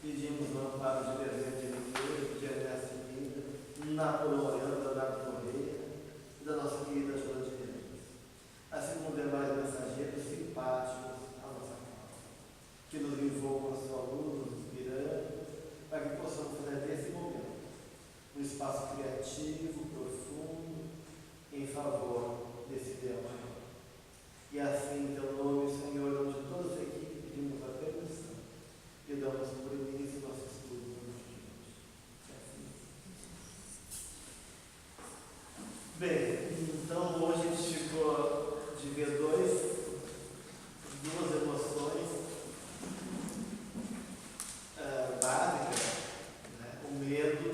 Pedimos o amparo de presente de Ernesto Vida, Napoleão, Leonardo Correia e da nossa querida Joana de Mendes, assim como demais mensageiros simpáticos à nossa causa, que nos envolvam a sua luz, nos inspirando, para que possamos fazer desse momento um espaço criativo, profundo, em favor desse ideal maior. E assim, em teu nome, Senhor, em nome de toda a equipe, pedimos a permissão e damos por início nosso estudo da noite de hoje. Bem, então hoje a gente ficou de ver duas emoções básicas, né? O medo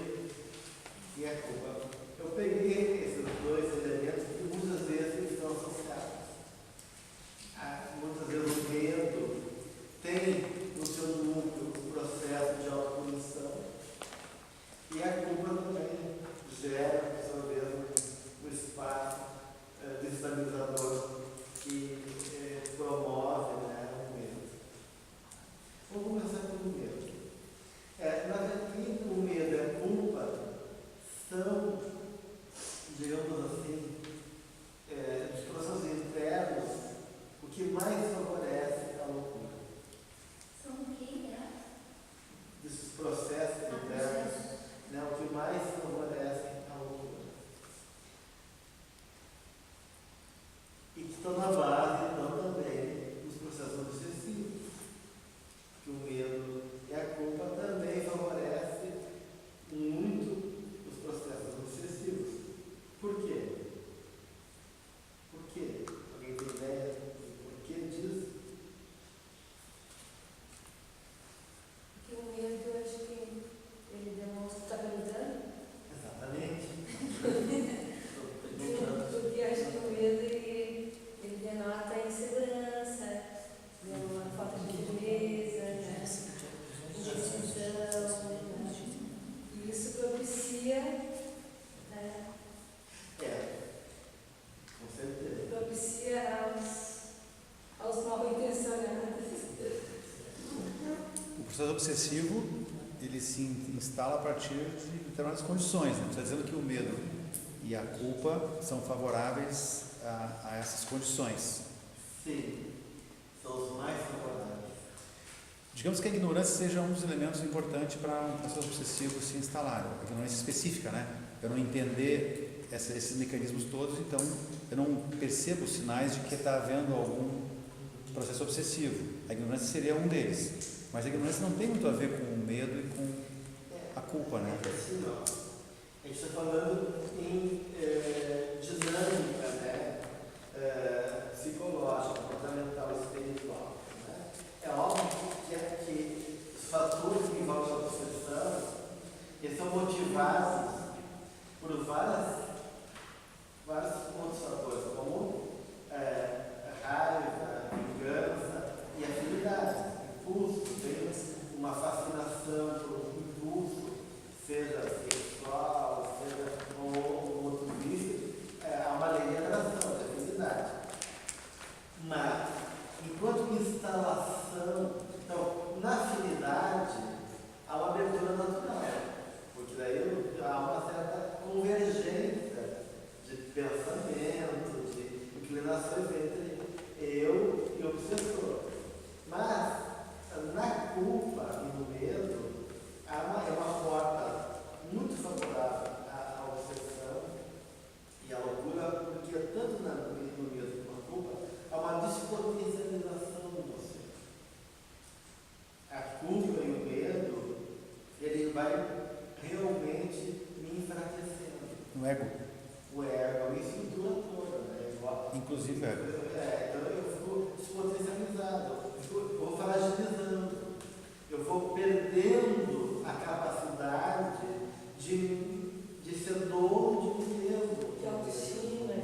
e a culpa. Eu peguei esses dois elementos que muitas vezes estão associados. Muitas vezes o medo tem no seu núcleo o processo de autopunição e a culpa também gera, por sua vez, um espaço desestabilizador que promove, né, o medo. Vamos começar pelo medo. Na verdade, o medo e a culpa são, digamos assim, dos processos internos, o que mais favorece a loucura. São o que, Desses processos internos, né, o que mais favorece a loucura. E que estão na base, então, também dos processos obsessivos. Que o medo e a culpa também favorecem muito os processos obsessivos. Por quê? Por quê? Alguém tem ideia do porquê disso? Porque o medo, eu acho que ele demonstra que está perguntando. Exatamente. Porque eu acho que o medo ele denota insegurança, denota falta de firmeza, né? Indecisão, né? E isso propicia, né? Com certeza. Propicia aos mal intencionados. O processo obsessivo, ele se instala a partir de determinadas condições, né? Você está dizendo que o medo e a culpa são favoráveis a essas condições. Sim, são os mais favoráveis. Digamos que a ignorância seja um dos elementos importantes para um processo obsessivo se instalar. A ignorância específica, né? Eu não entender esses mecanismos todos, então eu não percebo os sinais de que está havendo algum processo obsessivo. A ignorância seria um deles. Mas a ignorância não tem muito a ver com o medo e com a culpa, né? Assim, ó, a gente está falando em dinâmica, né? Psicológica, comportamental, espiritual. Né? É óbvio que os fatores que envolvem a obsessão, eles são motivados por vários outros fatores, como raiva, vingança e afinidade, impulso. Tem uma fascinação por um impulso, seja sexual, seja um outro vício, há uma lei de atração, de afinidade. Mas, enquanto instalação, então, na afinidade, há uma abertura natural, porque daí há uma certa convergência de pensamento, de inclinações entre eu e o obsessor. Mas, na culpa e no medo, é uma porta muito favorável à obsessão e à loucura, porque tanto no medo como na culpa, há uma despotencialização do você. A culpa e o medo, ele vai realmente me enfraquecendo. O ego. O ego, a estrutura toda, né? Inclusive o ego. Então eu fico despotencializado, eu vou fragilizando, eu vou perdendo a capacidade de ser dono de mim mesmo. De autoestima.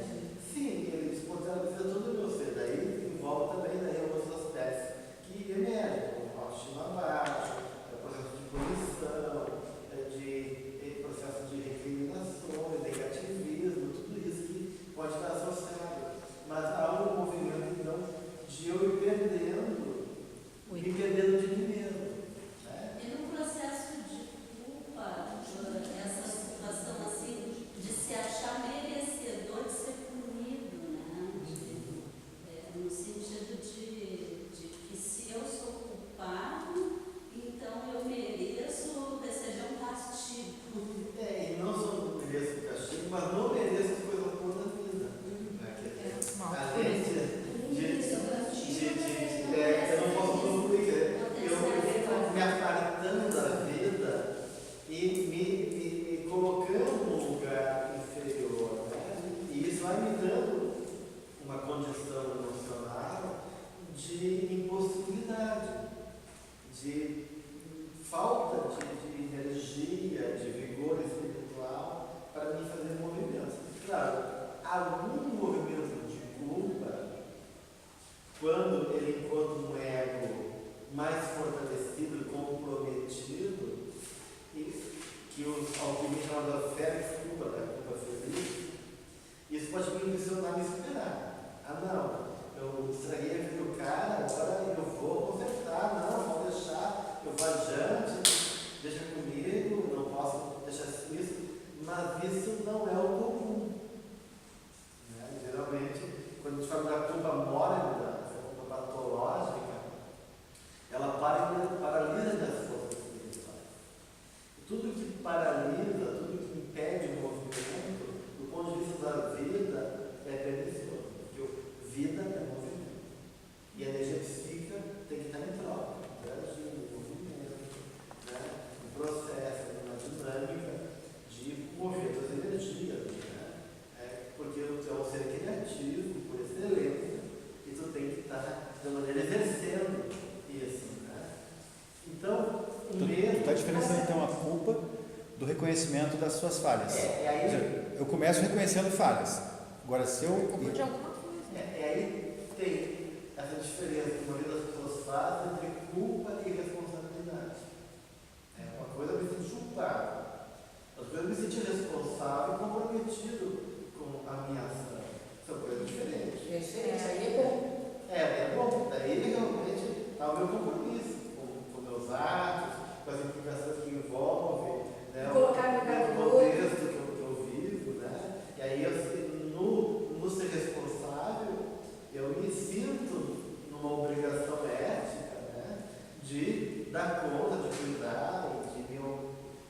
Sim, ele despotencializa todo o meu ser. Daí envolve também outros aspectos que emergem, como autoestima baixa, processo de punição, de processo de recriminações, negativismo, tudo isso que pode estar associado. Mas há um movimento, então, de eu ir perdendo de falta de energia, de vigor espiritual para me fazer movimentos. Claro, algum movimento de culpa, quando ele encontra um ego mais fortalecido e comprometido, e que os alquimistas chamam da fé culpa, da culpa feliz, isso pode me impressionar e me esperar. Ah, não, eu estraguei a vida do cara, agora eu vou consertar, não, pode deixar, eu vou adiante, deixa comigo, não posso deixar isso, mas isso não é o comum. Né? Geralmente, quando a gente fala da culpa mórbida, da culpa patológica, ela paralisa as forças espirituais. Tudo que paralisa, tudo que impede o movimento, do ponto de vista da vida, é pernicioso. Porque vida é movimento. E a energia psíquica tem que estar em troca, interagindo, em movimento, né? Um processo, uma dinâmica de mover as energias. Né? Porque tu é um ser criativo, por excelência, e tu tem que estar, de uma maneira, exercendo isso. Né? Então, Tu está diferenciando então a culpa do reconhecimento das suas falhas. Aí, eu começo reconhecendo falhas. Agora, se eu. Culpa de alguma coisa. Aí tem essa diferença que a maioria das pessoas faz entre culpa e responsabilidade. É uma coisa me sentir culpado. Outra coisa me sentir responsável e comprometido com a minha ação. São coisas diferentes. Aí é bom. É bom. Daí realmente está o meu compromisso com meus atos, com as implicações que envolvem, né, colocar no contexto que eu vivo, né? E aí no ser responsável, eu me sinto numa obrigação ética, né, de dar conta, de cuidar,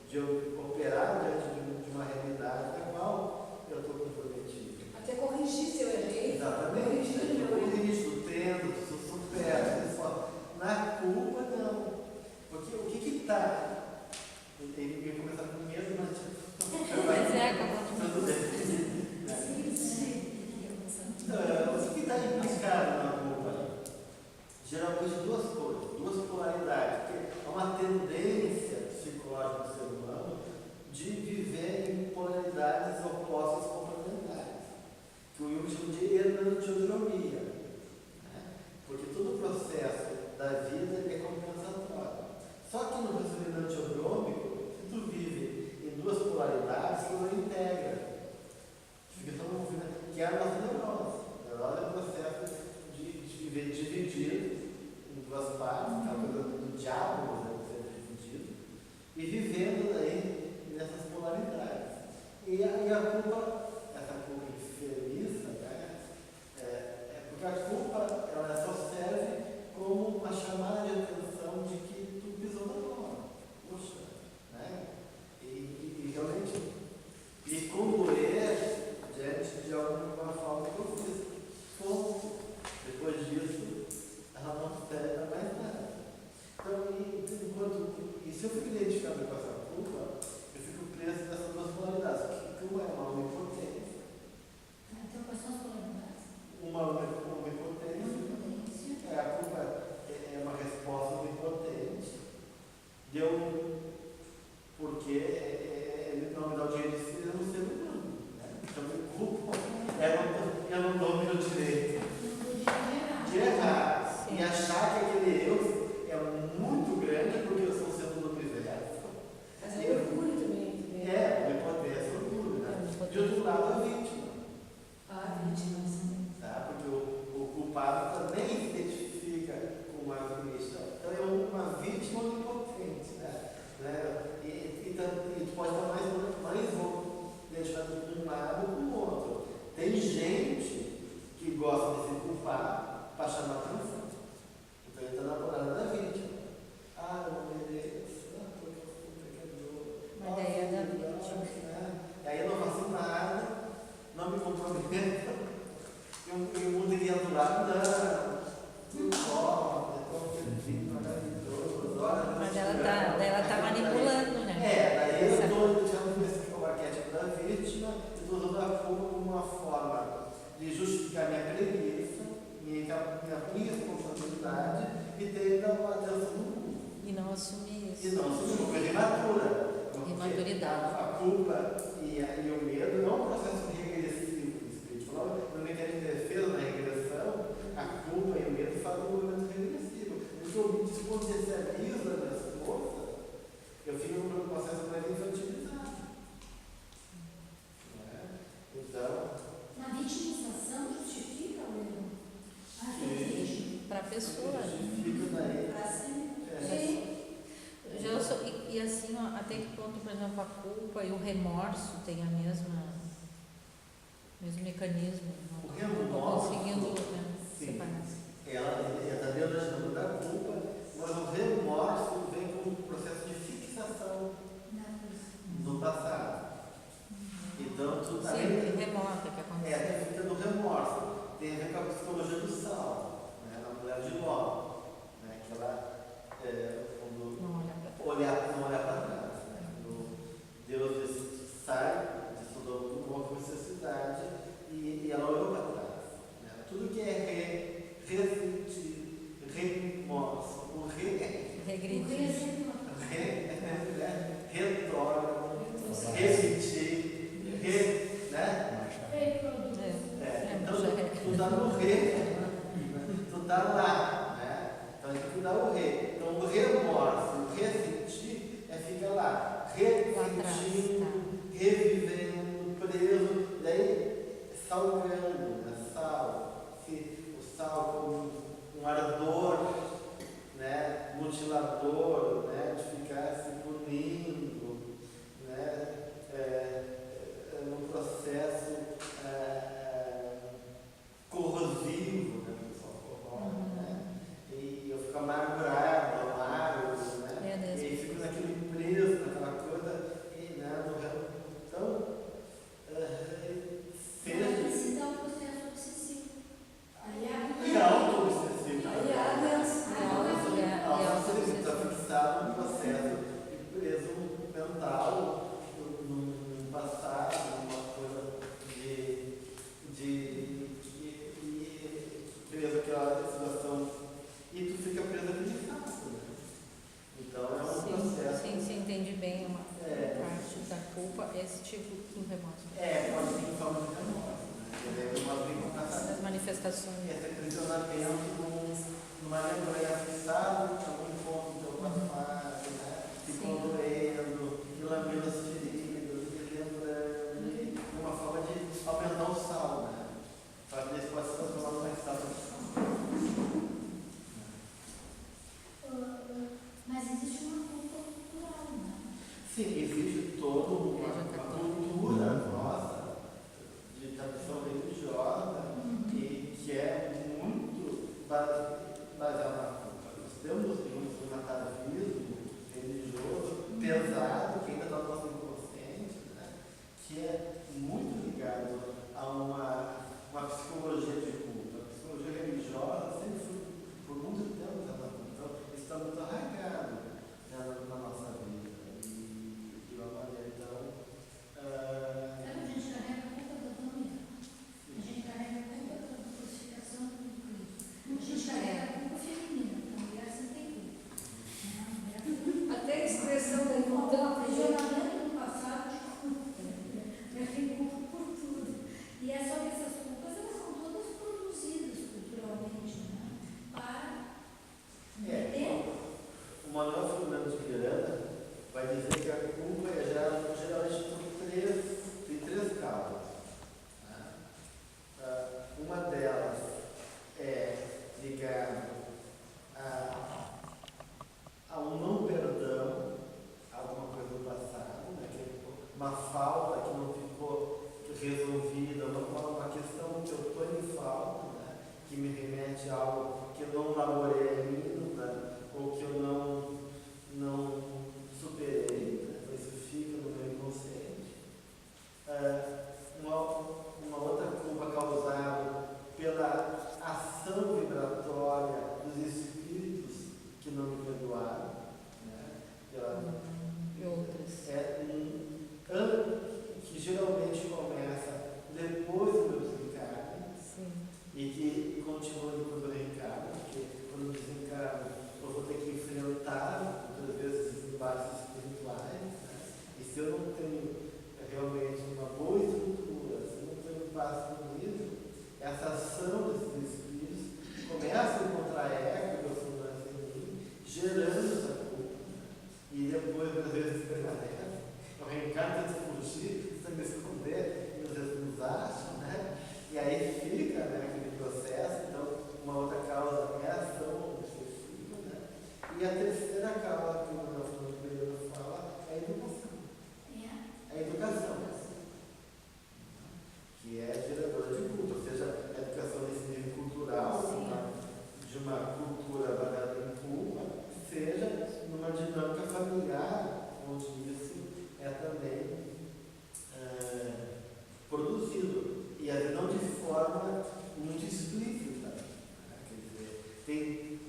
de operar diante de uma realidade na qual eu estou comprometido. Até corrigir se eu errei. Exatamente. Eu corrijo, tento, supero. Na culpa, não. Porque o que está? Ele ia começar com medo, mas tudo bem. O que está implicado na culpa? Geralmente duas coisas, duas polaridades. Porque há uma tendência psicológica do ser humano de viver em polaridades opostas complementares, que o Jung chama de enantiodromia. Né? Porque todo o processo da vida é compensatório. Só que no processo enantiodrômico, se tu vive em duas polaridades, tu não integra. Fica tão movimento, que é a nossa neurose. A neurose é o processo de viver dividido em duas partes, que é a coisa do diabo, ser dividido, e vivendo aí nessas polaridades. E a culpa, essa culpa infeliz, né, porque a culpa ela só serve como uma chamada de atenção de que tu pisou na bola. Poxa, né? E realmente me condoer diante de alguma falta que eu fiz. Ponto. Depois disso, ela não serve para mais nada. Então, e se eu fico identificado com essa culpa, eu fico preso nessas duas polaridades. Que uma é uma onipotência. Então, quais são as polaridades? Uma onipotência. A culpa é uma resposta onipotente. Porque ele não me dá o direito de ser um ser humano. Né? Então, me culpa. Eu não dou o meu direito de errar. E achar que aquele eu é muito grande porque eu sou um ser do universo. Mas é orgulho também. Onipotência é orgulho. Né? De outro lado, a vítima. Vítima, sim. Tá? Porque o culpado também se identifica com uma vítima. Então é uma vítima onipotente. Né? E tu pode estar mais identificado com um lado ou com o outro. Tem gente que gosta de se culpar para chamar atenção. Então ele está na parada da vítima. Eu não mereço. Porque eu fui pecador. Mas daí é da vítima. E aí eu não faço nada, não me comprometo. E o mundo iria do lado, não pobre, é tão perfeito, maravilhoso. Mas ela está manipulando, né? Daí eu estou deixando esse arquétipo da vítima e estou usando a culpa como uma forma de justificar minha preguiça, minha irresponsabilidade e ter dado uma atenção no mundo. E a culpa e o medo não é um processo regressivo do espírito. Falando no mecanismo de defesa, na regressão, a culpa e o medo fazem um movimento regressivo. Se eu me despotencializo da minha força, eu fico no processo mais infantilizado. Então, Na vitimização justifica o erro. Para a pessoa. justifica daí. Para si. É. E assim, ó, até que ponto, por exemplo, a culpa e o remorso têm a mesmo mecanismo? O Não remorso, estou conseguindo sim, separar. ela está dentro da culpa, mas o remorso vem com um processo de fixação no passado. Então, tu tá Sim, remota que aconteceu. tu fica no remorso. Tem a ver com a psicologia do sal, né? Na mulher de Ló, né? Que ela, quando Não olha para não olhar para trás. Né? Quando Deus sai de Sodoma e Gomorra com necessidade e ela olhou para trás. Né? Tudo que é refletir, remorso, o regredir. retorna, repetir, né? Então, tu está no tu está lá, né? Então, tem que dar o Então, o remorso, o ressentir, fica lá, ressentindo, revivendo, preso, daí salgando, né? O sal como um ardor, né? Mutilador, né? De ficar se punindo, né? Num processo corrosivo, né? O pessoal coloca, né? E eu fico amargurado, amargo, né? E aí fico naquele preso, naquela coisa, e, né? Então, Isso dá um processo obsessivo. e auto-obsessivo. E Está fixado no processo de preso mental, num passado, numa coisa preso aquela situação, e tu fica preso aquele fato, né? Então é um processo. Sim, se entende bem uma parte da culpa, esse tipo do remorso. Pode ser em forma de remorso, né? As manifestações. Esse aprisionamento numa lembrança fixada, em algum ponto do teu passado, né? Ficou doendo, e lambendo as feridas, e lembrando, uma forma de aumentar o sal, né? Para que isso pode se transformar numa estátua de sal. Mas existe uma culpa cultural, né? Sim, existe toda uma cultura nossa de tradição religiosa e que é muito baseada na culpa. Nós temos um nativismo religioso pesado, que ainda está no nosso inconsciente, né? Que é muito ligado a uma psicologia de culpa. A psicologia religiosa sempre foi, por muito tempo, então isso está muito arraigado, né, na nossa vida. E de uma maneira, então. Sabe, a gente carrega a culpa da pandemia. A gente carrega a culpa da crucificação do Cristo. A gente carrega a culpa feminina, porque a mulher sempre tem culpa. Até a expressão da Então, o aprisionamento do passado de culpa. Eu tenho culpa por tudo. E é só que essas culpas, elas são todas produzidas culturalmente, né? Para entender. O Manuel Fernando de Miranda vai dizer que a culpa é geralmente tem três causas. Uma delas é ligada a um não perdão, a alguma coisa do passado, né? Que é uma falta que não ficou resolvida, uma questão que eu estou em falta, né? Que me remete a algo que eu não elaborei ainda, né? Ou que eu não superei, né? Isso fica no meu inconsciente. Uma outra culpa causada pela ação vibratória dos espíritos que não me perdoaram, né? e outras. Que geralmente começa depois do meu desencarne. Sim. E que continua depois do reencarne, porque quando terceira causa que o Nelson Pereira fala é a educação. É. A educação, que é geradora de culto, ou seja, a educação nesse nível cultural, de uma cultura baseada em culpa, seja numa dinâmica familiar, onde isso é também produzido, e às vezes não de forma muito explícita. Quer dizer, tem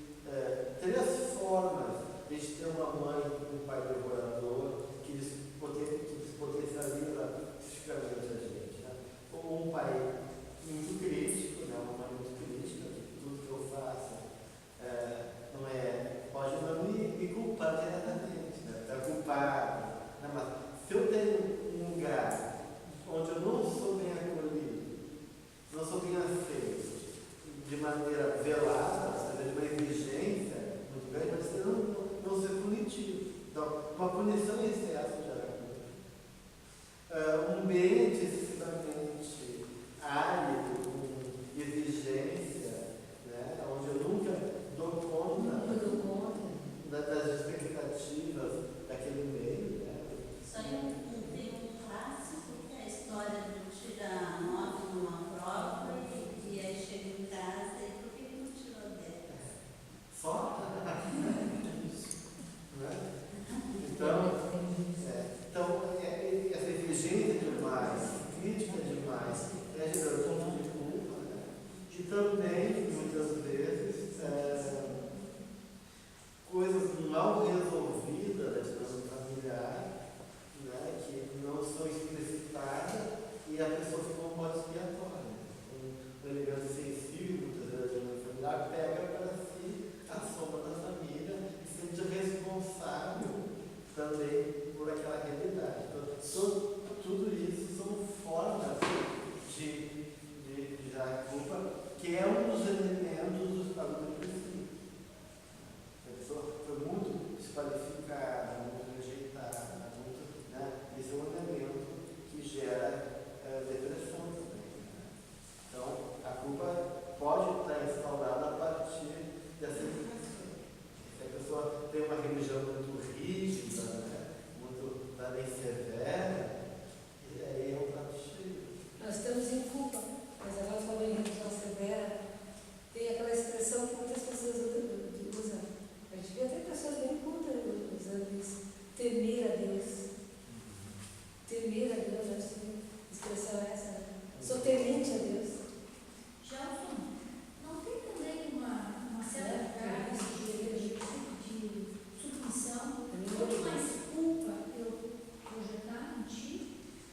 3 formas de a gente ter uma mãe e um pai devorador que potencializa psicologicamente a gente. Né? Um pai muito crítico, né? Uma mãe muito crítica, que tudo que eu faço pode não me culpar diretamente, né? Está culpado. Né? Mas se eu tenho um lugar onde eu não sou bem acolhido, não sou bem aceito, de maneira velada, ou seja, de uma exigência muito grande, pode ser não ser punitivo. Então, uma punição em excesso gera culpa. Um ambiente excessivamente árido, com exigência, né, onde eu nunca dou conta das expectativas daquele meio. Né? Só tem um clássico que é a história do tirar 9 numa prova e aí chega em casa e por que não tirou 10? Só? Né? Então, essa exigência demais, crítica demais, é gerador de culpa, né? E também, muitas vezes, coisas mal resolvidas da dinâmica familiar, né? Que não são explicitadas e a pessoa fica um bode expiatório. Um elemento sensível, muitas vezes, da dinâmica familiar, pega para si a sombra da família e se sente responsável também por aquela realidade. Então, tudo isso são formas de gerar culpa, que é um dos elementos do estado depressivo. A pessoa foi muito desqualificada, muito rejeitada, né? Esse é um elemento que gera depressão também. Né? Então, a culpa pode estar instaurada a partir dessa educação. Se a pessoa tem uma religião muito rígida, né? Muito também severa, e aí é um prato cheio. Nós estamos em culpa, mas agora falando em religião severa, tem aquela expressão que muitas pessoas usam. A gente vê até pessoas bem cultas usando isso. Temer a Deus. Temer a Deus, acho que a expressão é essa. Sou temente a Deus. Gelson, não tem também uma certa carga de submissão? Quanto mais culpa eu projetar em ti,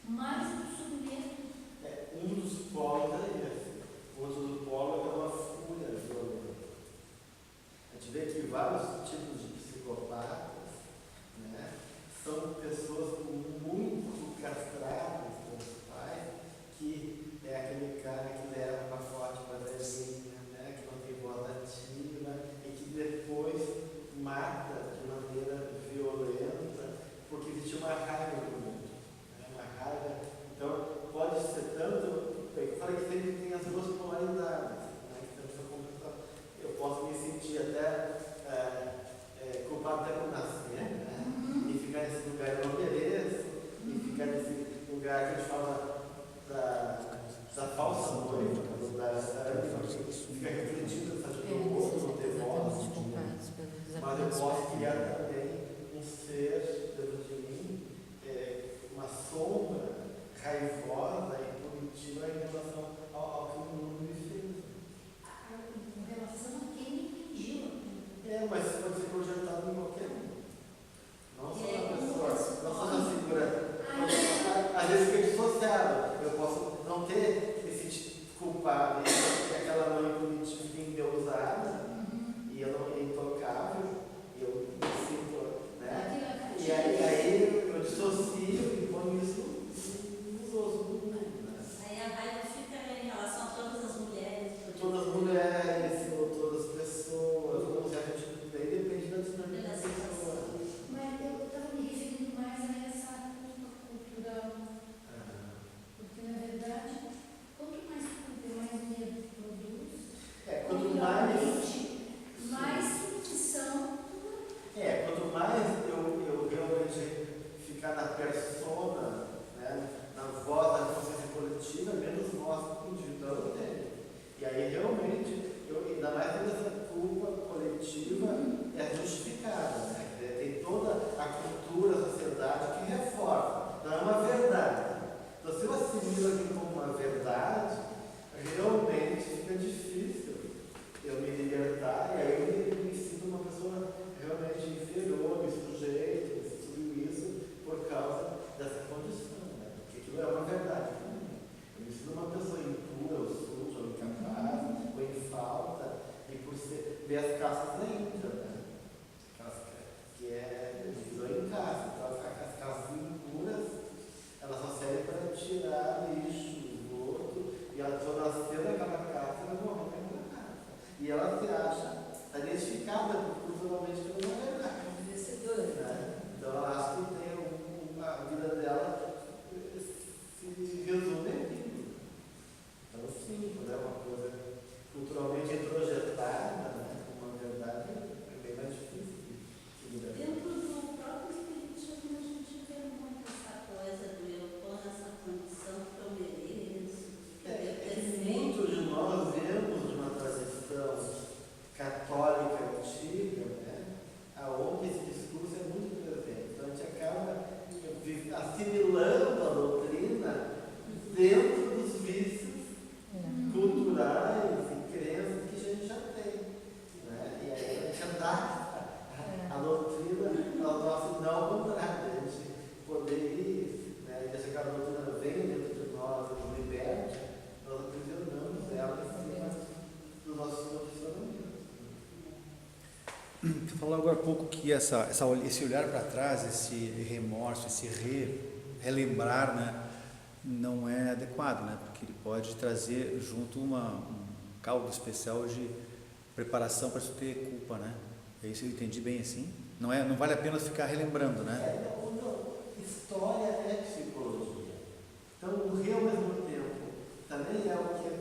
mais eu submeto. Um dos polos é esse. O outro polo é uma fúria violenta. A gente vê que vários tipos de psicopatas, né, são pessoas muito castradas pelos pais, que é aquele cara que leva uma forte badalinha, né, que não tem voz ativa e que depois mata de maneira violenta porque existe uma raiva no mundo. Né, uma raiva. Então, pode ser tanto. Eu falei que sempre tem as 2 polaridades. Né, então, eu posso me sentir até culpado até por nascer, né, e ficar nesse lugar eu não mereço, e ficar nesse lugar que a gente fala da falsa noiva, fica refletindo essa atitude do outro, não ter voz, mas eu posso criar também um ser dentro de mim, uma sombra raivosa e punitiva em relação ao que o mundo me fez. Com relação a quem me impediu. Mas pode ser projetado em qualquer um. Não só na pessoa, não só na figura. Às vezes fica dissociado. Eu posso não ter esse culpado, e aquela mãe punitiva endeusada, e eu não intocável, e eu me sinto, né? E aí eu dissocio e ponho isso nos outros do mundo. Né? Aí a raiva fica em relação a todas as mulheres. Todas as mulheres, ou todas as pessoas, ou seja, a gente depende da dinâmica da pessoa. Mas eu estava me referindo mais a essa culpa cultural. Porque, na verdade, quanto mais culpa e mais medo produz, Quanto mais. mais submissão. Quanto não ao contrário, a gente poder ir, né, e deixar que a doutrina venha dentro de nós, nos liberte, nós aprisionamos ela em cima dos nossos condicionamentos. Você falou agora há pouco que esse olhar para trás, esse remorso, esse relembrar, né, não é adequado, né, porque ele pode trazer junto um caldo especial de preparação para isso ter culpa, né? É isso, eu entendi bem assim? Não vale a pena ficar relembrando, né? História é psicologia. Então, o rir ao mesmo tempo também é o que é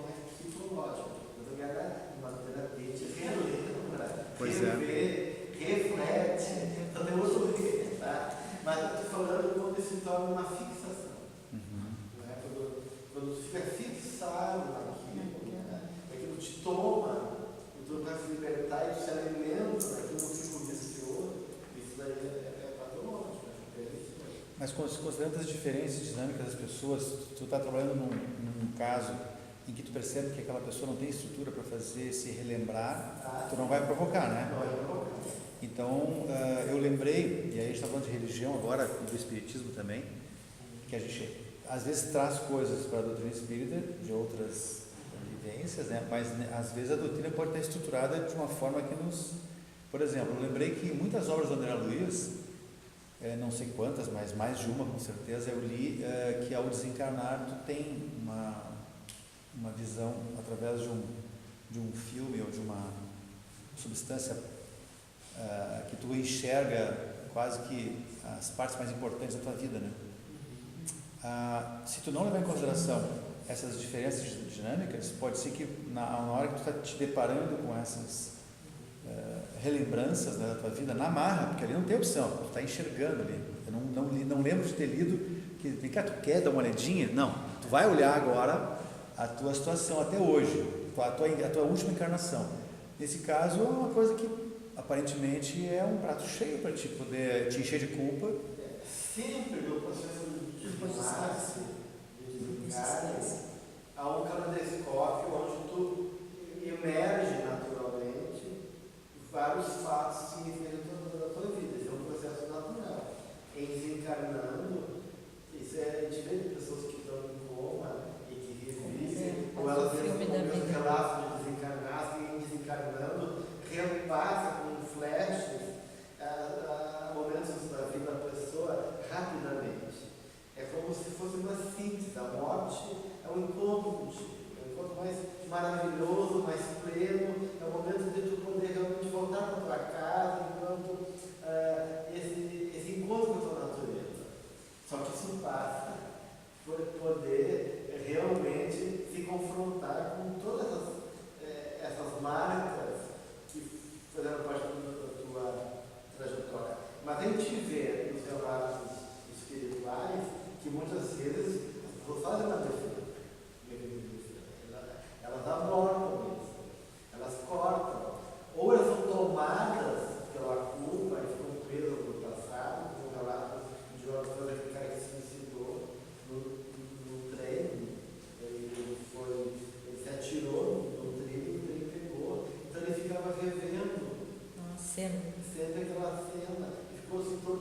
mais psicológico. Eu quero uma terapia de relembra, rever, reflete. Então, tem outro rir, tá? Mas eu estou falando quando se torna uma fixação. Né? Quando fica fixado naquilo, né? Aquilo te toma, e tu vai se libertar e tu se alimenta daquilo que fica vicioso. Isso daí é patológico. Mas considerando as diferenças dinâmicas das pessoas, tu está trabalhando num caso em que tu percebe que aquela pessoa não tem estrutura para fazer se relembrar, tu não vai provocar, né? Não vai provocar. Então, eu lembrei, e aí a gente está falando de religião agora, do espiritismo também, que a gente às vezes traz coisas para a doutrina espírita de outras vivências, né? Mas às vezes a doutrina pode estar estruturada de uma forma que nos... Por exemplo, eu lembrei que muitas obras do André Luiz, não sei quantas, mas mais de uma com certeza, eu li que ao desencarnar tu tem uma visão através de um filme ou de uma substância que tu enxerga quase que as partes mais importantes da tua vida, né? Se tu não levar em consideração essas diferenças dinâmicas, pode ser que na hora que tu está te deparando com essas relembranças, né, da tua vida, na marra, porque ali não tem opção, tu está enxergando ali. Eu não lembro de ter lido que, vem cá, tu quer dar uma olhadinha? Não, tu vai olhar agora a tua situação até hoje, a tua última encarnação. Nesse caso, é uma coisa que aparentemente é um prato cheio para te poder te encher de culpa. Sempre no processo de desenlace, de desencarne, há um caleidoscópio onde tu emerge naturalmente vários fatos significativos da tua vida. Esse é um processo natural. Em desencarnando, isso a gente vê de pessoas que estão em coma e que revivem, ou elas têm um relato de desencarnar, e desencarnando, repassa com flashes momentos da vida da pessoa rapidamente. É como se fosse uma síntese. A morte é um encontro contigo, é um encontro mais maravilhoso, mais pleno, é o momento de tu poder realmente voltar para a tua casa, enquanto esse encontro com a tua natureza. Só que isso passa por poder realmente se confrontar com todas essas marcas que fizeram parte da tua trajetória. Mas a gente vê nos relatos espirituais que muitas vezes as pessoas fazem uma defesa. Elas abordam isso, elas cortam, ou elas são tomadas pela culpa e ficam presas no passado, com relatos de uma pessoa que cara que se suicidou no trem, ele se atirou no trem e o trem pegou, então ele ficava revendo sempre aquela cena, e ficou assim todo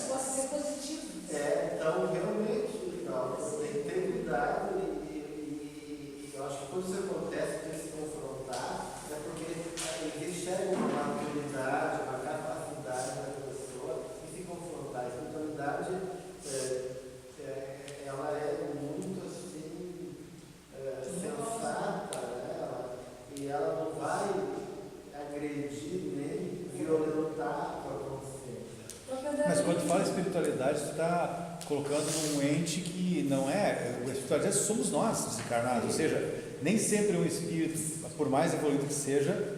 possa ser positivo. Então, realmente, não, tem que ter cuidado e eu acho que quando isso acontece, tem que se confrontar, é porque eles enxergam uma maturidade, uma capacidade da pessoa e se confrontar. A espiritualidade, ela é muito assim, sensata, né? E ela não vai agredir nem violentar a tua consciência. Mas quando tu fala espiritualidade, tu está colocando um ente que não é. A espiritualidade somos nós, os encarnados. Ou seja, nem sempre um espírito, por mais evoluído que seja,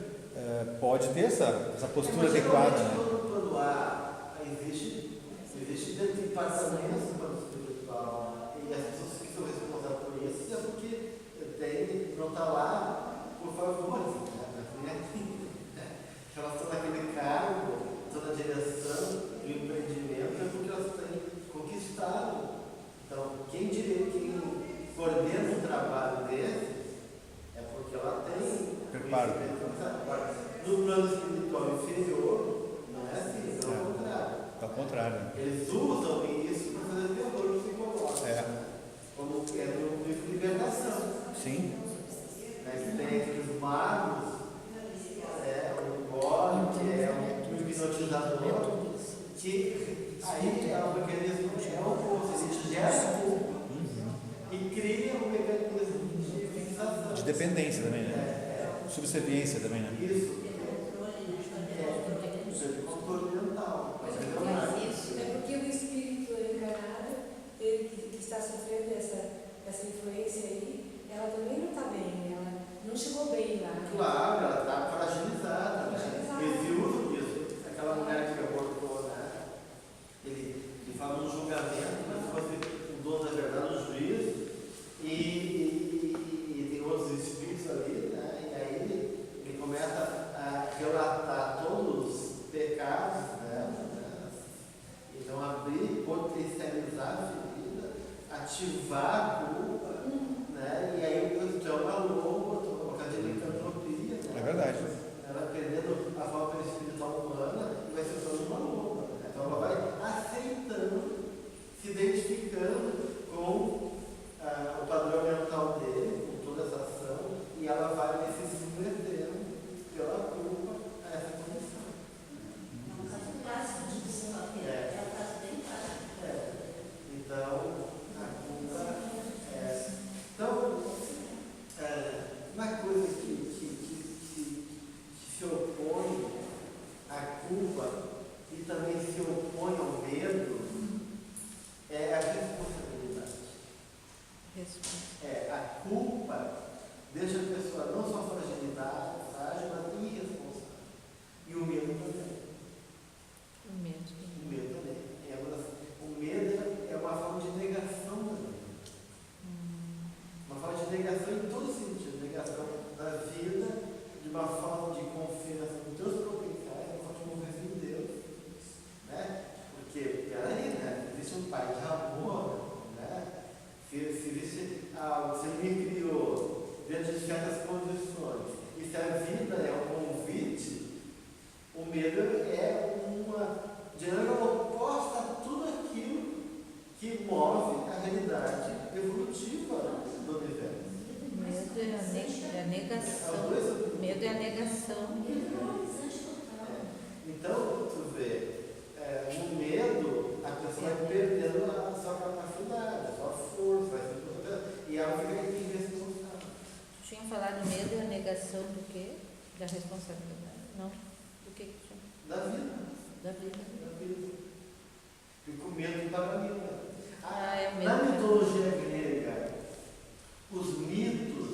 pode ter essa postura adequada. Né? Quando existe departamento do plano espiritual e as pessoas que são responsáveis por isso é porque não está lá por favor. Né? Elas estão naquele cargo, estão na direção do empreendimento, é porque elas têm conquistado. Então, quem coordena um trabalho desses é porque ela tem Preparo. No plano espiritual inferior, não é assim, é ao contrário. Ao contrário. Eles usam isso para fazer terror psicológico. Como no livro de libertação. Sim. Mas tem aqueles magos, o gole, que é um hipnotizador, que aí é um mecanismo é o oposto, ele gera culpa e cria um mecanismo de fixação. De dependência também, né? Subserviência também, né? Isso. Controle mental. É porque o espírito encarnado, ele que está sofrendo essa influência aí, ela também não está bem, ela não chegou bem lá. Claro, ela está fragilizada. Esse uso disso, aquela mulher que abortou, né? Ele fala no julgamento, mas se fosse o dono da verdade, o juiz, e tem outros espíritos ali, né? E aí ele começa a relatar todos os pecados dela, né? Então abrir, potencializar a ferida, ativar a culpa, né? E aí então uma loba, uma cadeia de licantropia, né? É verdade. Ela perdendo a forma espiritual humana e vai se tornando uma loba. Né? Então ela vai aceitando, se identificando com o padrão mental dele, com toda essa ação, e ela vai se submetendo pela culpa a essa condição. É um caso clássico de psicoterapia. É um caso bem clássico. Então, a culpa Então, uma coisa que se opõe à culpa e também se opõe ao medo é a responsabilidade. A culpa deixa a pessoa não só frágil, mas irresponsável. E o medo também. O medo também. O medo é uma forma de negação também. Uma forma de negação em todo sentido. Negação da vida, de uma forma de confiança em Deus potenciais, uma forma de confiança em Deus. Né? Porque, peraí, né? Existe um pai de amor, né? Se existe algo, se ele me criou dentro de certas condições, e se a vida é um convite, o medo é uma dinâmica oposta a tudo aquilo que move a realidade evolutiva do universo. Medo é a negação. Medo é a negação. Então, tu vê, no medo, a pessoa vai perdendo a sua capacidade, a sua força, vai se e ela fica irresponsável. Tu tinha falado medo é a negação do quê? Da responsabilidade. Não? Do que tu tinha? Da vida. Da vida. Da vida. Fica com medo de paralisia. É o medo. Na mitologia grega, os mitos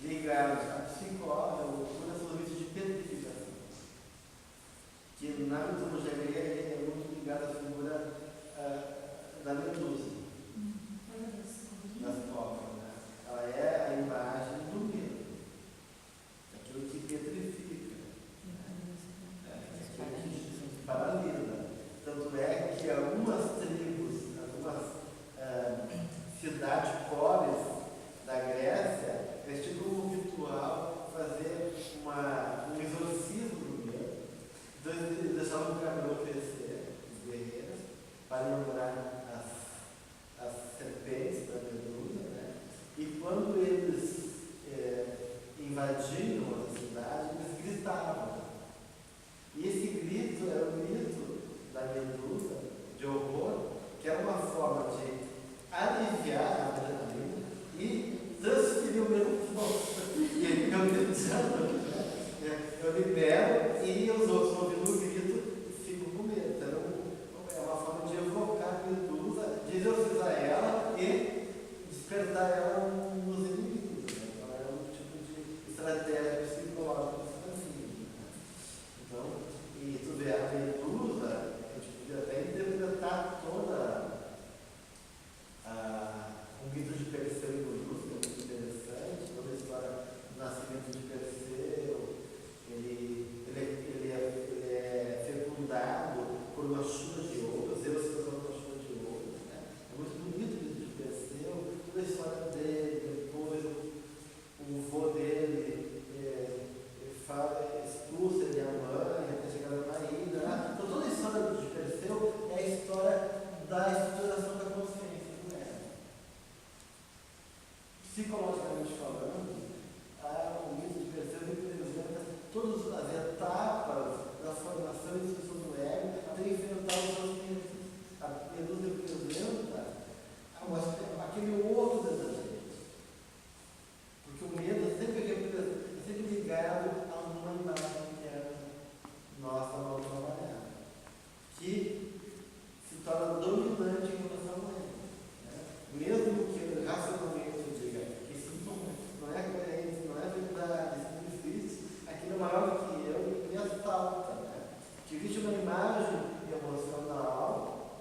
ligados à psicose, à loucura, são mitos de petrificação. Que na mitologia grega é muito ligado à figura da medusa, das cobras. Né? Ela é a imagem do medo, aquilo que petrifica, aquilo que paralisa. Tanto é que algumas tribos, algumas cidades pobres da Grécia, eles tinham como ritual fazer um exorcismo do medo, então eles deixavam o cabelo crescer, os guerreiros, uma chuva de ouro, Zeus se casou com uma chuva de ouro. Né? É muito bonito o mito de Perseu, toda a história dele, depois o vô dele expulsa ele e a mãe, até chegar na Maína. Né? Então toda a história de Perseu é a história da estruturação da consciência do ego. Psicologicamente falando, o mito de Perseu representa todas as etapas da formação e discussão do ego até enfrentar os seus medos. A Medusa representa aquele outro desejo. Porque o medo é sempre ligado a uma imagem interna nossa, mal trabalhada, que se torna dominante em relação a ele. Né? Mesmo que racionalmente eu diga que isso não é coerente, não é verdade, isso não existe, aquilo é maior do que eu e me assalta. Né? Que existe uma imagem emocional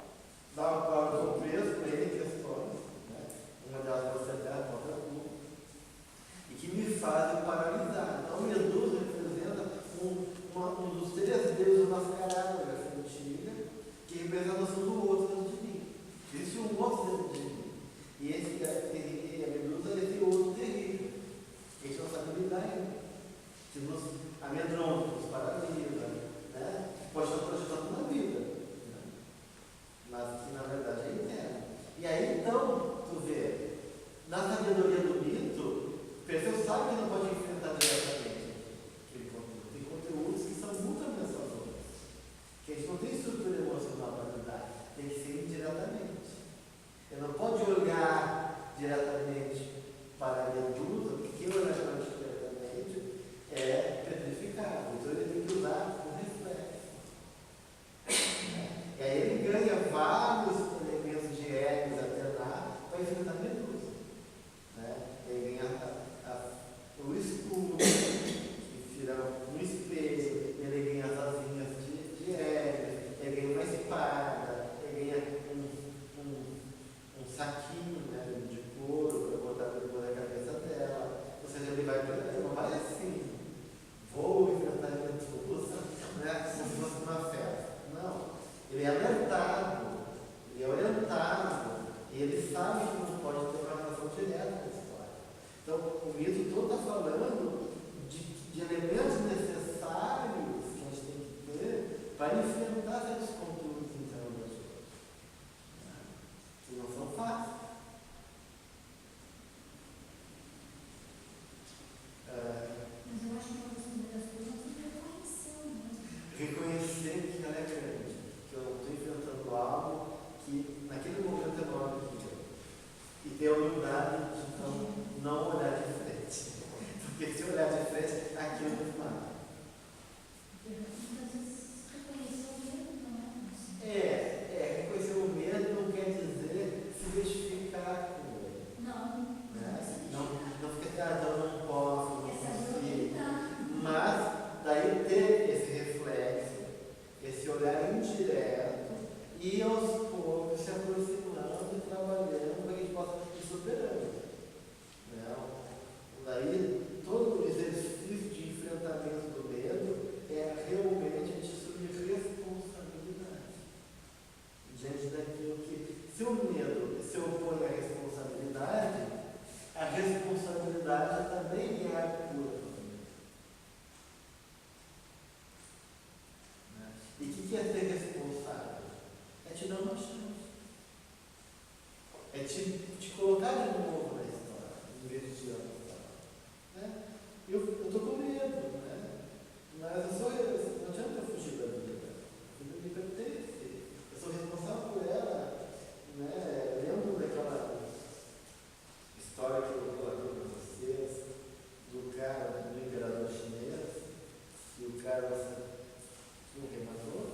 da qual eu sou preso por N questões, né? Uma delas você até a própria culpa, e que me fazem paralisar. Então, Medusa representa um dos três deuses mascarados da Grécia Antiga, que representa a noção do outro dentro de mim. Existe um outro dentro de mim. E a Medusa é esse outro terrível. A gente não sabe lidar ainda. Que nos amedronta, nos paralisa, né? Pode estar projetando na vida, né? Mas que na verdade é interno. E aí então, tu vê, na sabedoria do mito, Perseu sabe que não pode enfrentar diretamente aquele conteúdo. Tem conteúdos que são muito ameaçadores, que a gente não tem estrutura emocional para lidar, tem que ser indiretamente. Ele não pode olhar diretamente para a Medusa, porque quem olha diretamente é petrificado. Então ele tem que usar o reflexo. E aí ele ganha vários elementos de Hermes até lá para enfrentar a Medusa. Né? Ele ganha o escudo, que vira um espelho, ele ganha as asinhas de Hermes, ele ganha uma espada, ele ganha um saquinho, né, de couro para botar depois na cabeça dela. Ou seja, ele não vai assim, vou enfrentar a Medusa, né, como se fosse uma festa. Não. Ele é alertado, ele é orientado, e ele sabe que não pode ter uma relação direta com a história. Então, o mito todo está falando de elementos necessários que a gente tem que ter para enfrentar certos conteúdos interrogativos, que não são fáceis. Mas eu acho que uma das primeiras coisas é reconhecer mesmo. Reconhecer que ela é grande, que eu não estou enfrentando algo que naquele momento é maior do que eu. E ter a humildade de não olhar de frente. Porque se olhar de frente, aquilo não faz. Muitas vezes reconhecer o medo não é assim. Reconhecer o medo não quer dizer se identificar com ele. Não, Né? Não ficar então eu não posso, não essa consigo. tá. Mas daí ter esse reflexo, esse olhar indireto e aos poucos se aproximando e trabalhando para que a gente possa ir superando. Né? Daí todo o exercício de enfrentamento do medo é realmente a gente assumir responsabilidade diante daquilo que, se o medo se opõe à responsabilidade, a responsabilidade também é a cura. E o que é ser responsável? É te dar uma chance. É te colocar de novo na história, em vez de tirar da história. Né? Eu estou com medo, né? Mas não adianta fugir da vida. A vida me pertence. Eu sou responsável por ela. Né? Eu lembro daquela história que eu vou aqui para vocês, do cara, do imperador chinês, e o cara, não rematou?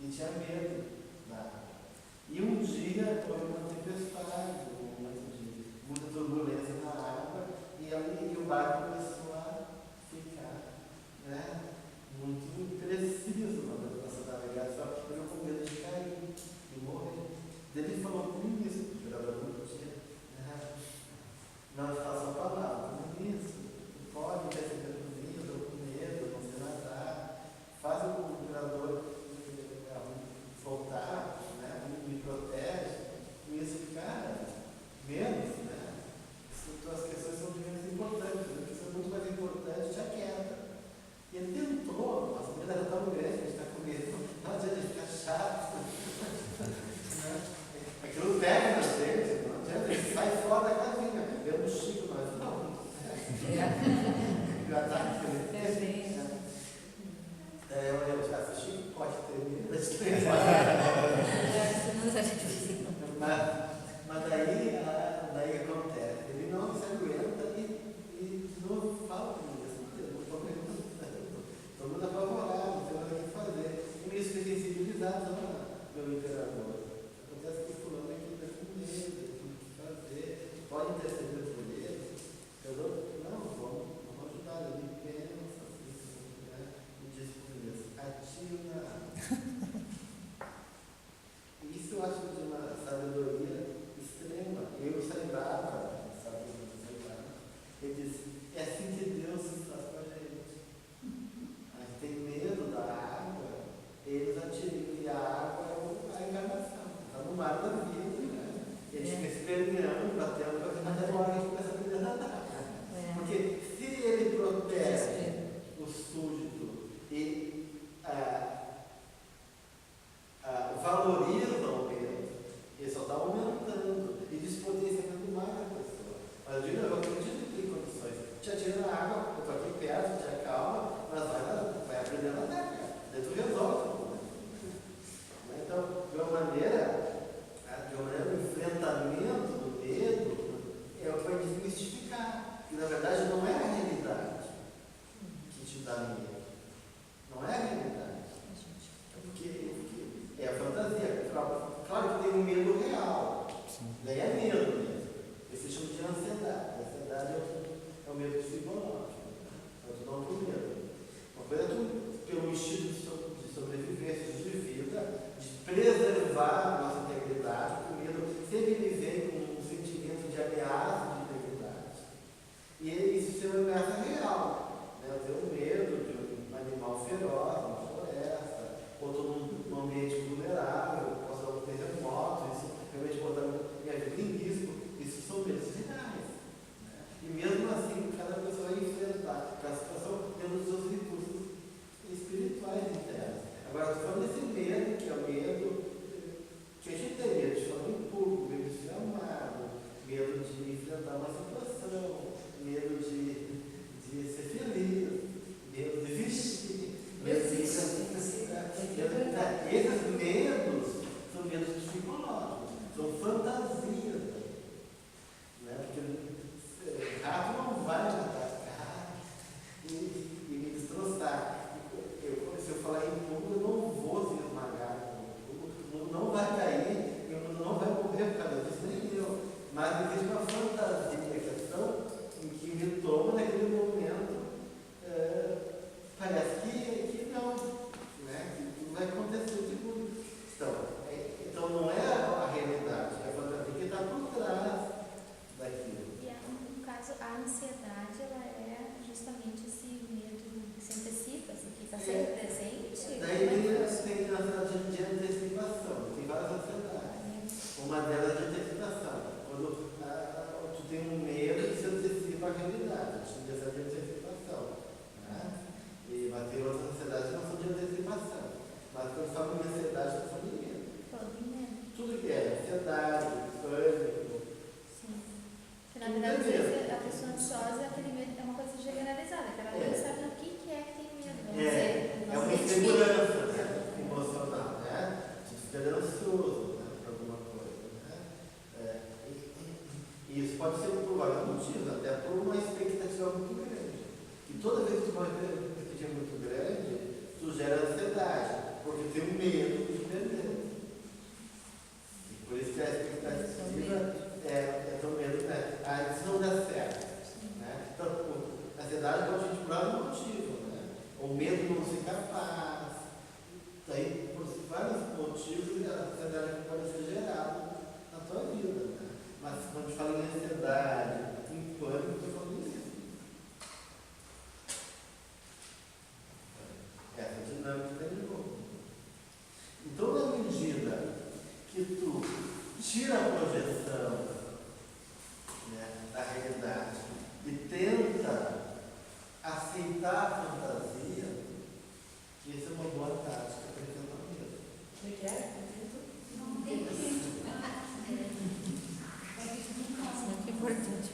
e tinha medo da água. E um dia houve uma tempestade, muita turbulência na água, e o barco começou a ficar, né, muito preciso na nossa navegação, eu com medo de cair e morrer. Ele falou para o ministro, o jogador não tinha, não faça a palavra, ministro, pode receber comida, estou com medo, não sei nadar, faz o jogador voltar, né, me protege. O ministro, cara, menos, né? As questões são menos importantes, a questão muito mais importante é quieta. E ele tentou, nossa, a medo era tão grande, a gente está com medo, não adianta ficar chato. Aquilo pega na gente, não adianta, ele sai fora da casinha, eu no Chico, mas não. O ataque que ele fez. Eu lembro, o Chico pode ter medo, mas daí acontece, ele não se aguenta e não fala comigo, todo mundo apavorado, não tem nada o que fazer. E me sensibilizado, meu imperador. Acontece que o fulano aqui está com medo, tem o que fazer, pode interceder por ele. Não, vamos ajudar, ele pensa, né? E diz por Deus, atira na água. Isso eu acho de uma sabedoria extrema. Eu saí brava, sabe? Ele diz, é assim que Deus faz com a gente. A gente tem medo da água, eles atiram, e a água é a encarnação. Está no mar da vida, né? Eles ficam esperneando, batendo, até a hora que a gente começa a aprender a nadar. Porque se ele protege o súdito e valoriza o medo, ele só está aumentando e despotenciando mais a pessoa. Mas eu acredito que tem condições. Te atira na água, eu estou aqui perto, te acalma, mas vai aprender a nadar, cara. Daí tu resolve o problema. Então, de uma maneira, o enfrentamento do medo é o que vai desmistificar. Que na verdade não é a realidade que te dá medo. Não é a realidade. Porque é a fantasia. Claro que tem um medo real. Daí é medo mesmo. Esse chama de ansiedade. A ansiedade é o medo psicológico. Então tu não tem medo. Uma coisa é tu, pelo instinto de sobrevivência, de vida, de preservar a nossa integridade, com medo sempre me vem com um sentimento de ameaça de integridade. E isso ser uma ameaça real. Né? Eu tenho medo de um animal feroz, uma floresta, ou estou num ambiente vulnerável, posso dar um terremoto, isso realmente botar minha vida em risco. Isso são medos reais. Né? E mesmo assim, cada pessoa vai enfrentar cada situação tendo os seus recursos espirituais internos. Agora, estou falando desse medo, que é o medo fantasiar que pode ser gerado na tua vida. Né? Mas quando a gente fala em ansiedade, em pânico, eu estou falando isso. Essa dinâmica tem de novo. Então, na medida que tu tira a projeção, né, da realidade e tenta aceitar a fantasia, isso é uma boa tática para enfrentar o medo. O que é? Não tem que Muito importante.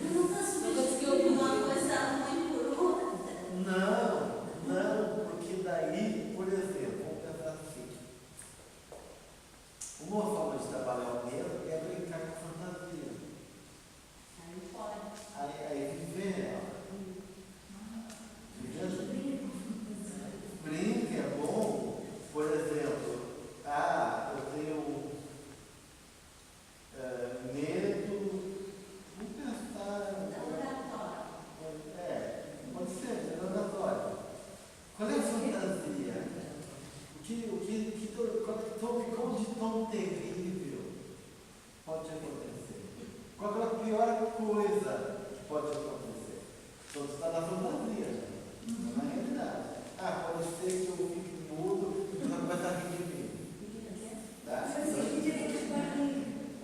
Eu nunca substitui uma coisa ruim por outra. Não, porque daí, por exemplo, vamos pensar assim, uma forma de trabalhar o medo é brincar com fantasia. Aí pode. Aí viver ela. Brinca é bom, por exemplo, eu tenho medo, vamos pensar. Pode ser, é oratório. Qual é a fantasia? Qual de tão terrível pode acontecer? Qual é a pior coisa que pode acontecer? Então você está na fantasia, não na realidade. Pode ser que eu fique mudo e não vai estar rindo de mim. Tá? É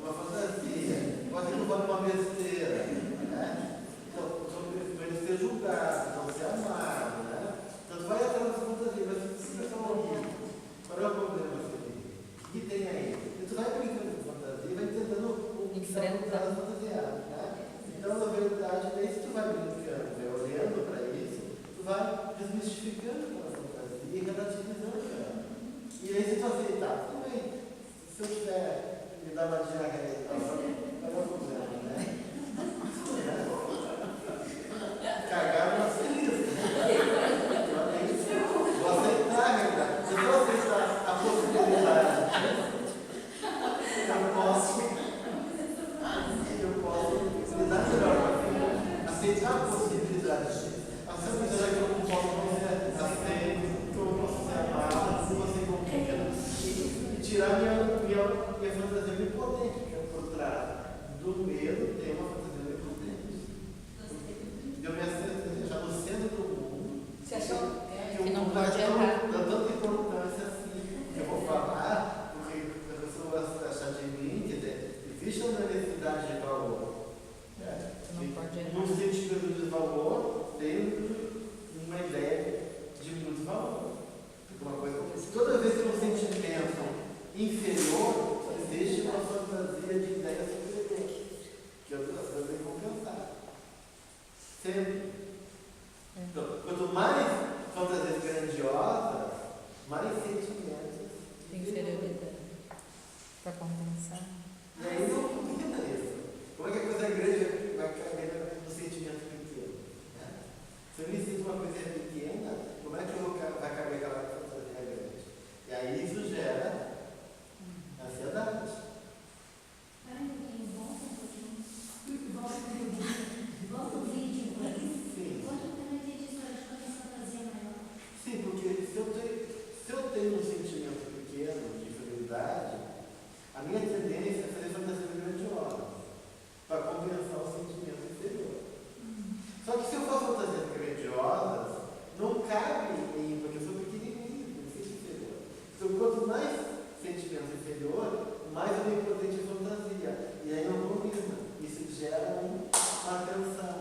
uma fantasia. Pode ser que eu fale uma besteira. Né? Então, vai ser julgado, então ser amado. Né? Então, vai atrás dessa fantasia, vai ser expressão horrível. Qual é o problema, Felipe? O que tem aí? E tu vai brincando com fantasia e vai tentando Enfrentar. fantasiar. Né? Então, na verdade, daí se tu vai brincando, olhando para isso, tu vai desmistificando aquela fantasia e relativizando ela. E aí se tu aceitar, tudo bem. Se eu tiver me dar uma diarreia e tal, vai dar problema, né? Cagar não é feliz. Vou aceitar a realidade. Eu vou aceitar a possibilidade. Eu posso me dar melhor. Aceitar a possibilidade. Aceitar que eu não posso ser aceito, que eu não posso ser amado, que você compreende. E tirar minha fantasia onipotente, que é por trás do medo tem uma fantasia onipotente. Eu me aceito já no centro do mundo. Você achou? Que não pode errar. Dá tanta importância assim, que eu vou falar, porque a pessoa vai achar de mim, quer dizer, existe uma necessidade de valor. Não pode errar. No sentido de valor, dentro de uma ideia de muito valor. Uma coisa, toda vez que um sentimento inferior, existe uma fantasia de ideia superior, que outras coisas têm que compensar. Sempre. Então, quanto mais fantasias grandiosas, mais sentimentos Inferioridade. Para compensar. E aí não combina isso. Como é que a coisa grande vai caber no sentimento pequeno? Né? Se eu me sinto uma coisa pequena, como é que vai caber aquela fantasia grande? E aí isso gera ansiedade. Volta o vídeo. Sim. Conta o que eu não entendi a história de quando a fantasia maior. Sim, porque se eu tenho um sentimento pequeno de inferioridade, a minha tendência é fazer fantasias grandiosas para compensar o sentimento inferior. Só que se eu faço fantasias grandiosas, não cabe em mim, porque eu sou pequenininho, eu me sinto inferior. Então, quanto mais sentimento inferior, mais onipotente a fantasia. E aí não combina. Isso gera uma tensão.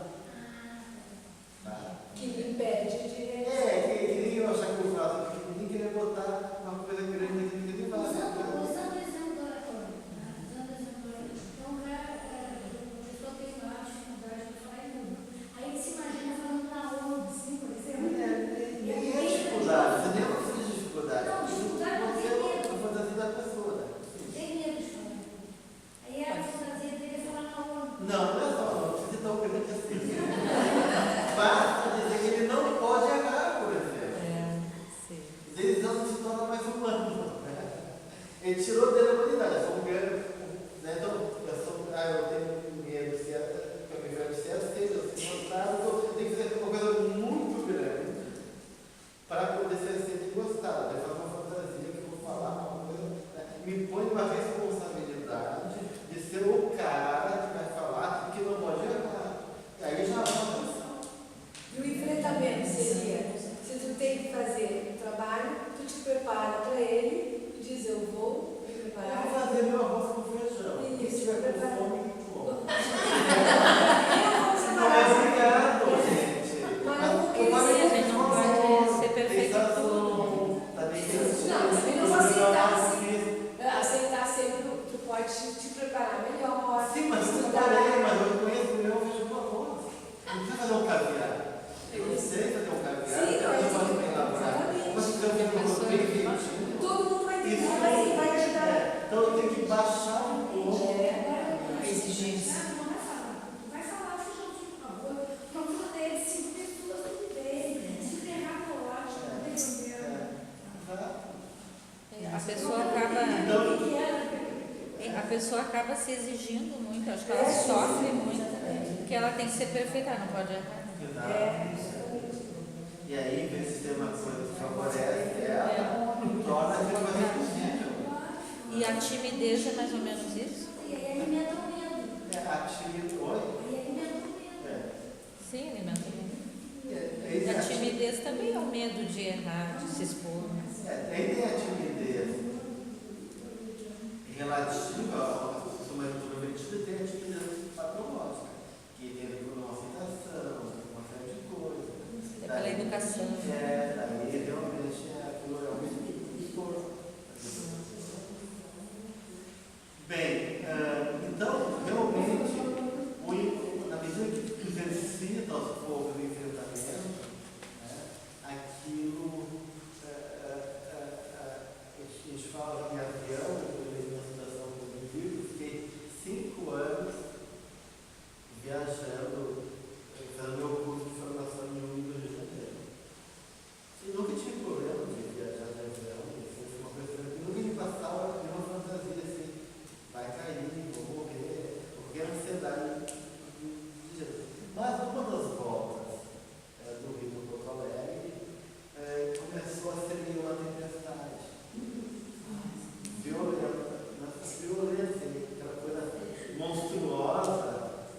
Tá? Que me impede de. Que nem eu achar que eu faço pequenininho, querer botar uma coisa grande aqui que ele vai. Usando o exemplo do oratório. Então, o cara, a pessoa tem lá dificuldade de falar em público. Aí ele se imagina falando na ONU, assim, por exemplo. Nem é dificuldade, você nem é uma de dificuldade. Não, dificuldade não tem medo. É a fantasia da pessoa. Né? Tem medo de falar. Aí a fantasia dele é falar na ONU. Não é só, não precisa tão grande assim. Basta dizer que ele não pode errar, por exemplo. Sim. Ele não se torna mais humano. Né? Ele tirou dele a humanidade. Eu sou um grande. Né? Então, eu tenho medo, se é aceito, eu sou gostado, eu tenho que fazer uma coisa muito grande para poder ser aceito e gostado. Eu faço uma fantasia que eu vou falar uma coisa. Né? E me põe uma responsabilidade de ser o cara que vai falar que não pode errar. E aí já é uma pressão. E o enfrentamento seria, se tu tem que fazer o trabalho, tu te prepara para ele, tu diz, eu vou me Eu preparar. vou fazer meu arroz com feijão. Isso, Quem tiver com preparar. fome, que come. Eu Não é obrigado, gente. Mas não vou querer falei a gente não pode ser perfeito em pensação, tudo. tá bem Não, também não vou aceitar assim. Aceitar sempre que tu pode te preparar melhor. Sim, mas eu estudar. falei, mas eu conheço o meu feijão com arroz. Não precisa fazer um caviar. Eu sei fazer um caviar. Sim, eu mas faço bem elaborado. Mas se eu fizer um arroz bem feitinho, Todo mundo vai ter isso vai ajudar. então eu tenho que baixar um pouco. A exigência. Não vai falar. Vai falar o feijãozinho com arroz. Procura dele 5 pessoas, tudo bem. Se ferrar com ótimo, não tem problema. A pessoa acaba se exigindo muito, acho que ela sofre muito, porque ela tem que ser perfeita, ela não pode errar. E aí, em vez de ter uma coisa que favorece ela, torna aquilo mais possível. E a timidez é mais ou menos isso? E aí alimenta o medo. A timidez. Oi? Aí alimenta o medo. Sim, alimenta o medo. E A a timidez também é o medo de errar, de se expor. Aí tem a timidez relativa ao consumo introvertido, tem a timidez patológica, que tem a ver com uma aceitação, uma série de coisas. É pela educação. Aí realmente aquilo é um esforço. Bem, então, realmente, na medida que exercita aos poucos o enfrentamento, aquilo, a gente fala em avião, uma situação comigo, fiquei 5 anos viajando, fazendo meu curso de formação em Rio de Janeiro. E nunca tive problema de viajar de avião, foi uma coisa que nunca me passava de uma fantasia assim, vai cair, vou morrer, porque a ansiedade de Jesus. Mas uma das voltas do Rio do Porto Alegre começou a ser meio uma tempestade. Violenta, aquela coisa monstruosa,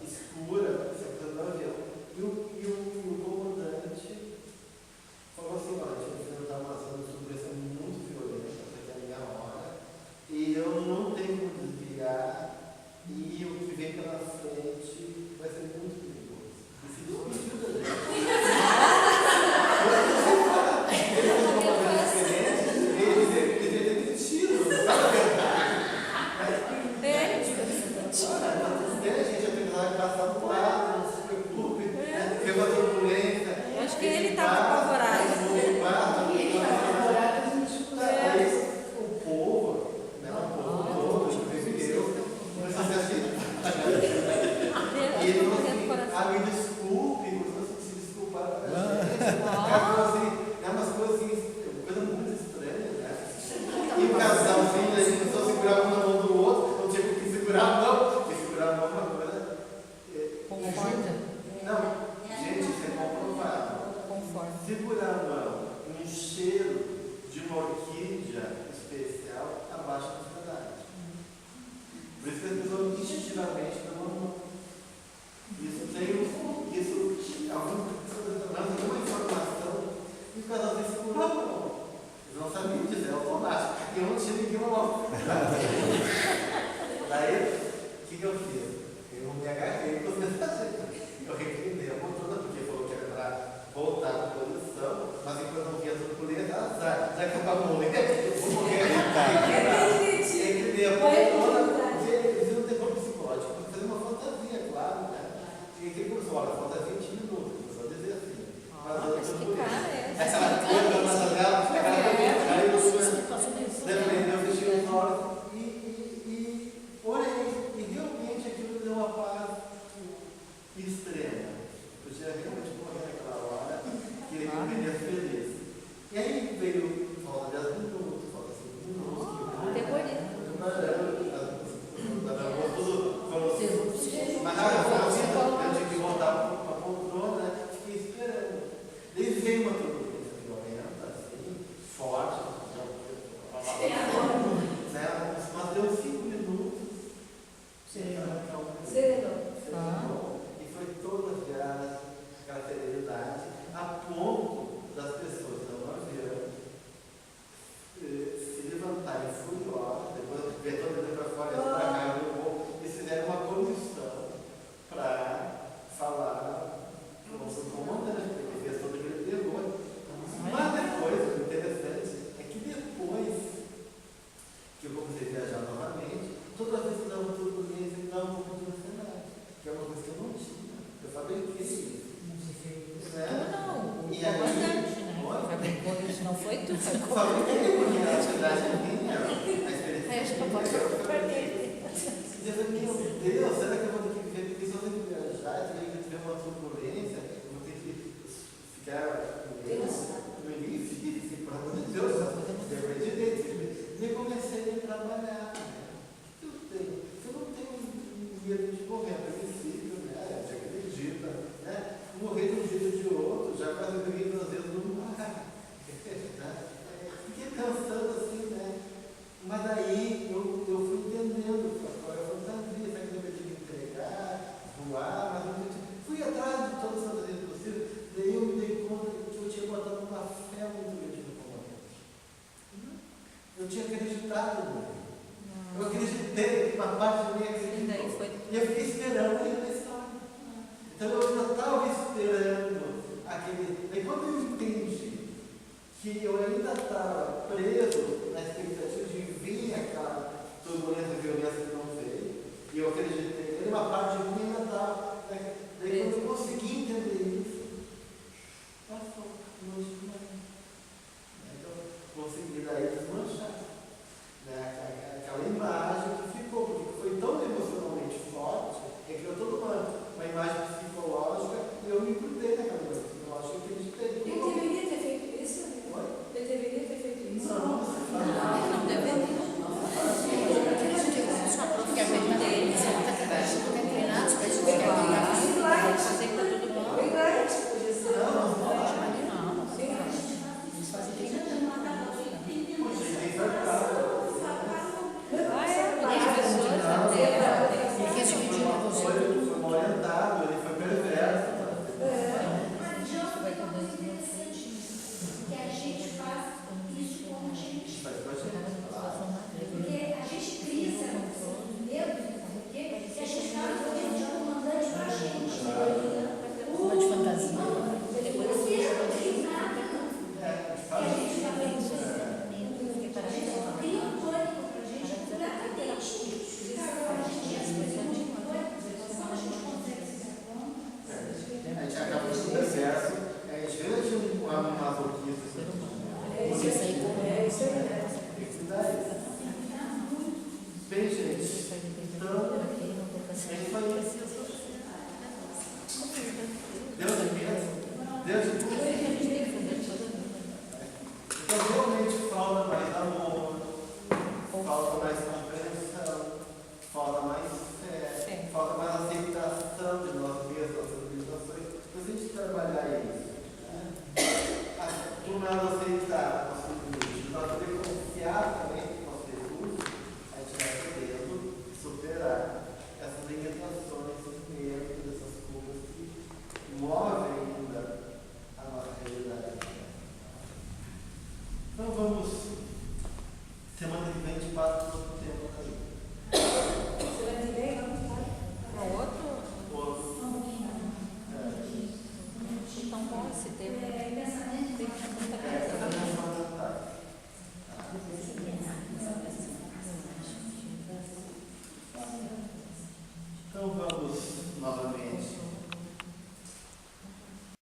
escura, secando o avião. E o comandante falou assim, olha, a gente vai enfrentar uma ação de turbulência muito violenta, porque é a minha hora, e eu não tenho como desviar, e o que vem pela frente vai ser muito perigoso. E se despediu da gente. Ele fez uma coisa diferente, ele teria demitido, não sabe a verdade. A gente apesar de passar do lado, não se preocupe, teve uma turbulência. Acho que ele estava apavorado. O povo, todo, inclusive eu, começou a ser assim. E ele falou assim, me desculpe, começou a se desculpar pra gente. Ela falou assim, é umas coisas assim, coisa muito estranha, né? E o casalzinho, a gente começou a segurar um na mão do outro, não tinha que segurar a mão, porque segurar a mão é uma coisa. Conforta. Não, gente, isso é comprovado. Conforta. Segurar a mão em um cheiro de uma orquídea especial abaixa a ansiedade. Por isso que as pessoas instintivamente dão a mão. Isso alguma informação e o casal tem segurou a mão. Eles não sabiam dizer, é automático. E eu não tinha ninguém na mão. Daí, o que eu fiz? Eu me agarrei com os mensageiros. Eu reclinei a mão toda porque falou que era para voltar à posição, mas enquanto não via turbulência, azar. Já que eu vou morrer, eu vou morrer. Reclinei a mão toda. Eles não tem como psicológico, tem que fazer uma fantasia, claro, né? E que começou, olha, falta 20 minutos, só dizer assim. Mas que cara é esse? Essa coisa da nossa dela, aí eu fechei os olhos e orei. E realmente aquilo me deu uma paz extrema. Eu podia realmente morrer naquela hora e eu me feliz. E aí veio, falta 10 minutos, falta 5 minutos, que Dizendo, meu Deus, será que eu vou ter que viver? Porque se eu tenho que viajar, se eu tiver uma turbulência, eu vou ter que ficar no início, pelo amor de Deus, depois de dentro. E eu comecei a trabalhar. Eu não tenho medo de morrer, a princípio, né? A gente acredita, né? Morrer de um jeito ou de outro, já quase briguei 2 vezes no mar. Fiquei pensando assim, né? Mas daí eu fui entendendo qual é a fantasia, sabe que eu tinha que entregar, voar, mas eu fui atrás de todas as fantasias possíveis, daí eu me dei conta que eu tinha botado uma fé muito grande no comandante. Eu tinha acreditado nele. Eu acreditei, uma parte de mim acreditou. E eu fiquei esperando ele na história. Então eu ainda estava esperando aquele. Aí quando eu entendi que eu ainda estava preso na expectativa